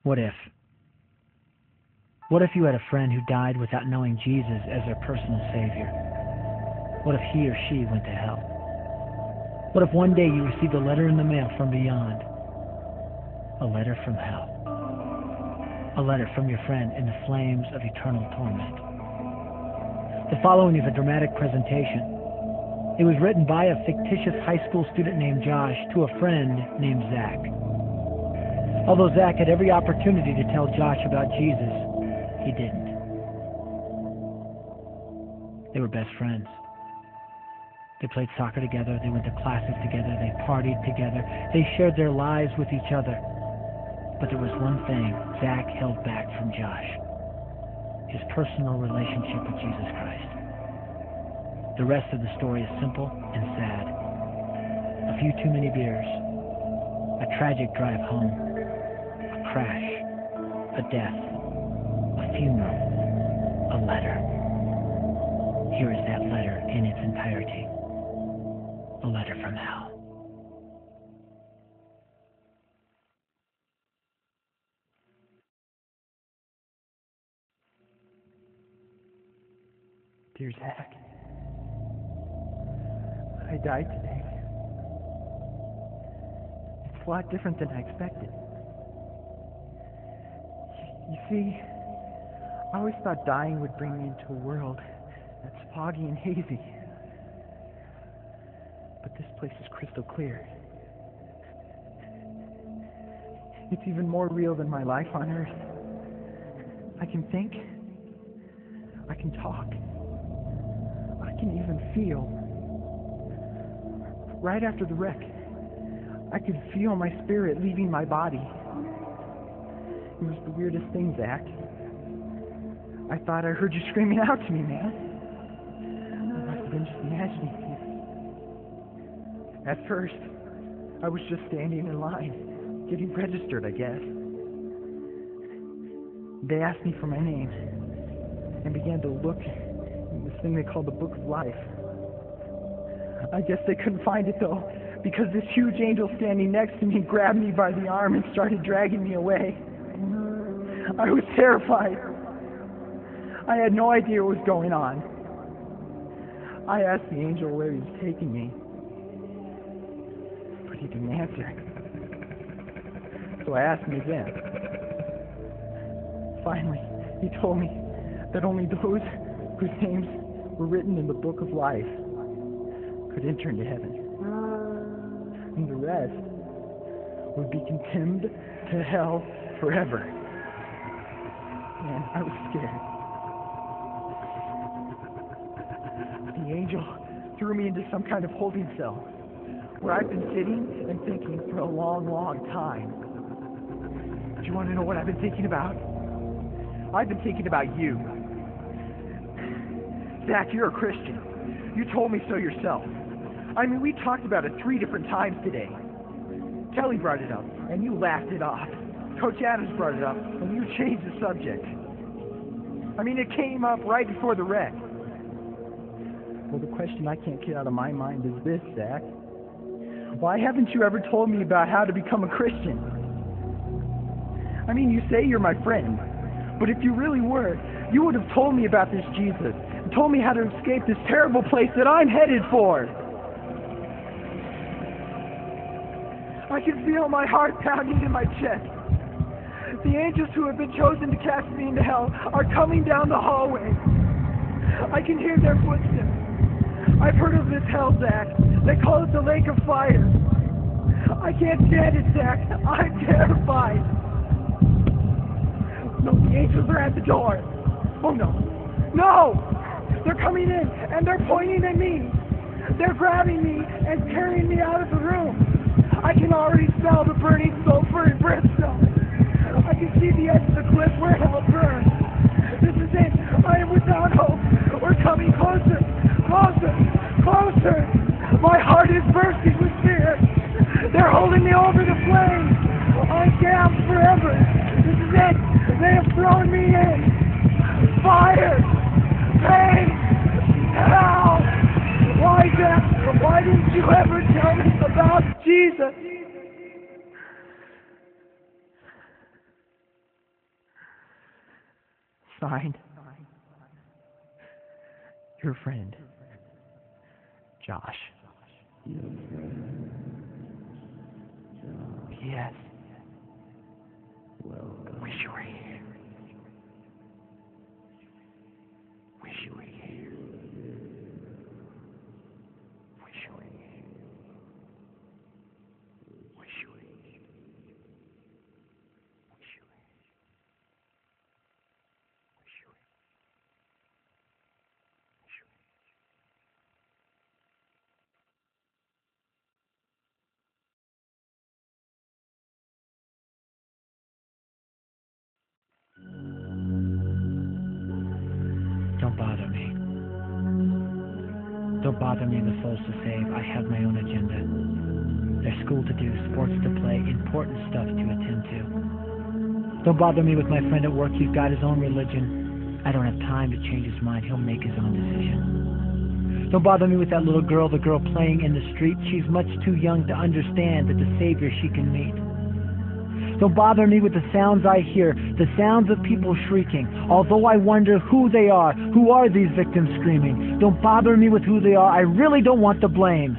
What if? What if you had a friend who died without knowing Jesus as their personal Savior? What if he or she went to hell? What if one day you received a letter in the mail from beyond? A letter from hell. A letter from your friend in the flames of eternal torment. The following is a dramatic presentation. It was written by a fictitious high school student named Josh to a friend named Zach. Although Zach had every opportunity to tell Josh about Jesus, he didn't. They were best friends. They played soccer together, they went to classes together, they partied together, they shared their lives with each other. But there was one thing Zach held back from Josh: his personal relationship with Jesus Christ. The rest of the story is simple and sad. A few too many beers, a tragic drive home, a crash, a death, a funeral, a letter. Here is that letter in its entirety. A letter from hell. Dear Zach, I died today. It's a lot different than I expected. You see, I always thought dying would bring me into a world that's foggy and hazy. But this place is crystal clear. It's even more real than my life on Earth. I can think. I can talk. I can even feel. Right after the wreck, I could feel my spirit leaving my body. It was the weirdest thing, Zach. I thought I heard you screaming out to me, man. I must have been just imagining it. At first, I was just standing in line, getting registered, I guess. They asked me for my name and began to look in this thing they call the Book of Life. I guess they couldn't find it, though, because this huge angel standing next to me grabbed me by the arm and started dragging me away. I was terrified. I had no idea what was going on. I asked the angel where he was taking me, but he didn't answer. So I asked him again. Finally, he told me that only those whose names were written in the Book of Life could enter into heaven. And the rest would be condemned to hell forever. Man, I was scared. The angel threw me into some kind of holding cell where I've been sitting and thinking for a long, long time. Do you want to know what I've been thinking about? I've been thinking about you. Zach, you're a Christian. You told me so yourself. I mean, we talked about it 3 different times today. Kelly brought it up, and you laughed it off. Coach Adams brought it up, and you changed the subject. I mean, it came up right before the wreck. Well, the question I can't get out of my mind is this, Zach. Why haven't you ever told me about how to become a Christian? I mean, you say you're my friend, but if you really were, you would have told me about this Jesus and told me how to escape this terrible place that I'm headed for. I can feel my heart pounding in my chest. The angels who have been chosen to cast me into hell are coming down the hallway. I can hear their footsteps. I've heard of this hell, Zach. They call it the lake of fire. I can't stand it, Zach. I'm terrified. No, the angels are at the door. Oh, no. No! They're coming in, and they're pointing at me. They're grabbing me and carrying me out of the room. I can already smell the burning sulfur and brimstone. I can see the edge of the cliff where hell burns. This is it. I am without hope. We're coming closer, closer, closer. My heart is bursting with fear. They're holding me over the flames. I'm damned forever. This is it. They have thrown me in. Fire, pain, hell. Why, Zach? Why didn't you ever tell me about Jesus? Signed, your friend, Josh. Yes. Wish you were here. Wish you were here. Wish you were here. Wish you were here. Wish you were here. Wish you were here. Wish you were here. Don't bother me. Don't bother me with souls to save. I have my own agenda. There's school to do, sports to play, important stuff to attend to. Don't bother me with my friend at work. He's got his own religion. I don't have time to change his mind. He'll make his own decision. Don't bother me with that little girl, the girl playing in the street. She's much too young to understand that the Savior she can meet. Don't bother me with the sounds I hear, the sounds of people shrieking. Although I wonder who they are, who are these victims screaming? Don't bother me with who they are. I really don't want the blame.